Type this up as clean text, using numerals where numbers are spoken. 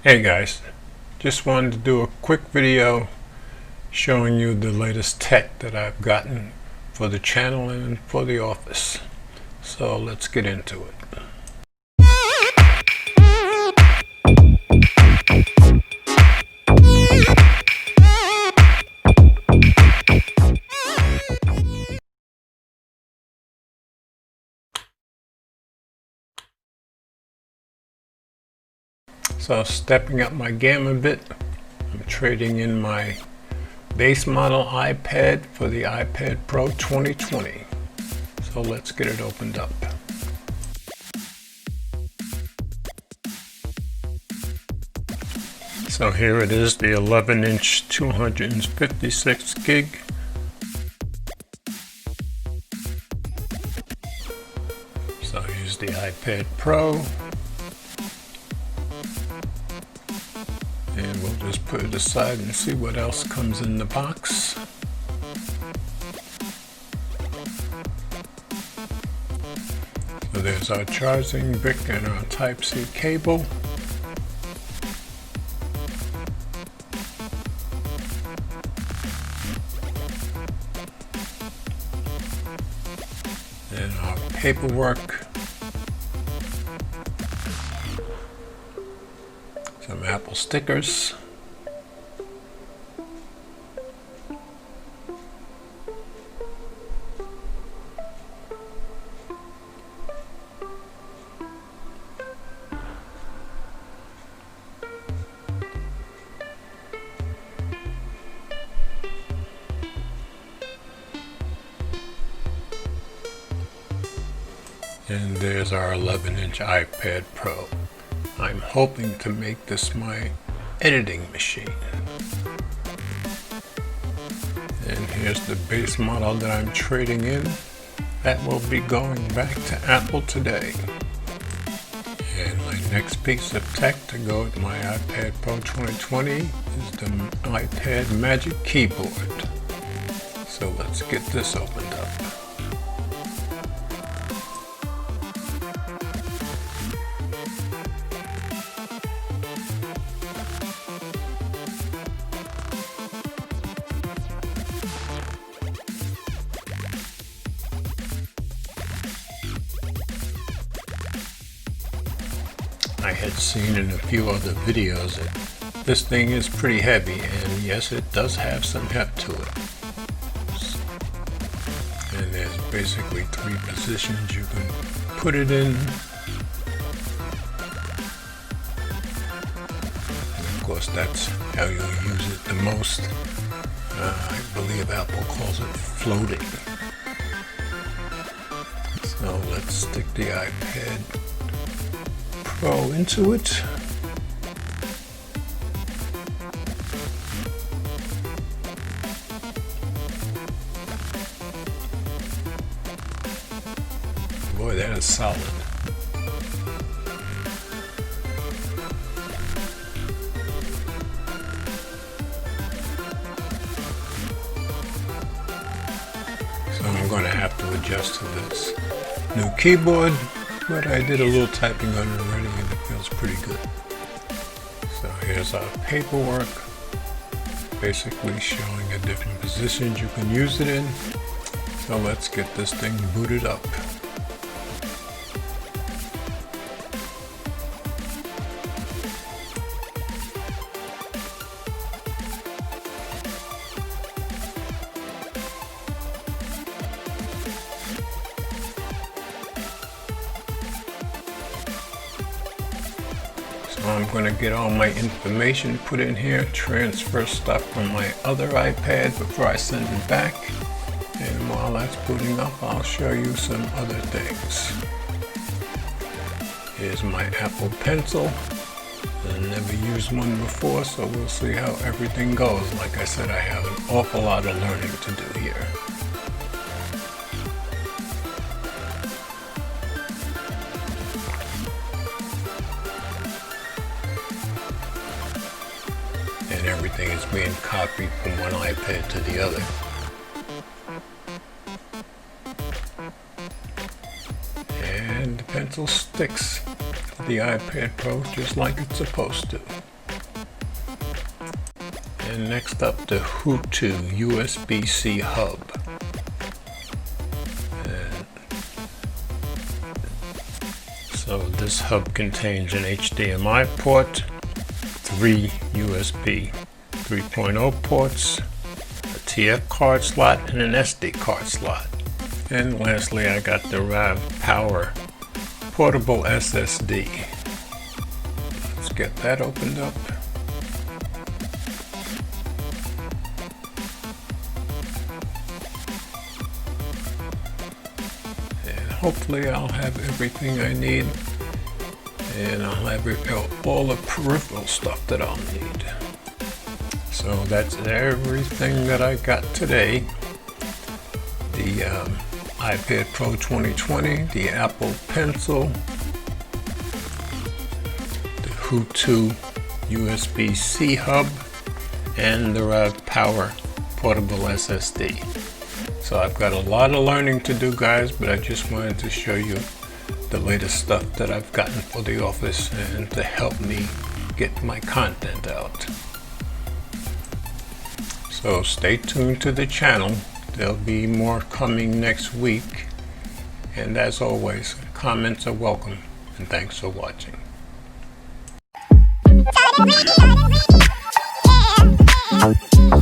Hey guys, just wanted to do a quick video showing you the latest tech that I've gotten for the channel and for the office. So let's get into it. So stepping up my game a bit, I'm trading in my base model iPad for the iPad Pro 2020. So let's get it opened up. So here it is, the 11-inch 256 gig. So here's the iPad Pro. And we'll just put it aside and see what else comes in the box. So there's our charging brick and our Type-C cable. And our paperwork. Some Apple stickers. And there's our 11-inch iPad Pro. I'm hoping to make this my editing machine. And here's the base model that I'm trading in. That will be going back to Apple today. And my next piece of tech to go with my iPad Pro 2020 is the iPad Magic Keyboard. So let's get this opened up. I had seen in a few other videos that this thing is pretty heavy, and yes, it does have some heft to it. And there's basically 3 positions you can put it in. And of course, that's how you'll use it the most. I believe Apple calls it floating. So let's stick the iPad Pro into it. Boy, that is solid. So I'm going to have to adjust to this new keyboard. But I did a little typing on it already and it feels pretty good. So here's our paperwork, basically showing the different positions you can use it in. So let's get this thing booted up. So I'm going to get all my information put in here, transfer stuff from my other iPad before I send it back. And while that's booting up, I'll show you some other things. Here's my Apple Pencil. I've never used one before, so we'll see how everything goes. Like I said, I have an awful lot of learning to do here. And everything is being copied from one iPad to the other. And the pencil sticks to the iPad Pro just like it's supposed to. And next up, the Hutu USB-C hub. And so this hub contains an HDMI port, 3 USB 3.0 ports, a TF card slot, and an SD card slot. And lastly, I got the RAV Power portable SSD. Let's get that opened up. And hopefully I'll have everything I need, and I'll have all the peripheral stuff that I'll need. So that's everything that I got today. The iPad Pro 2020, the Apple Pencil, the Hutu USB-C hub, and the RAV Power portable SSD. So I've got a lot of learning to do, guys, but I just wanted to show you the latest stuff that I've gotten for the office and to help me get my content out. So stay tuned to the channel. There'll be more coming next week. And as always, comments are welcome. And thanks for watching. Yeah.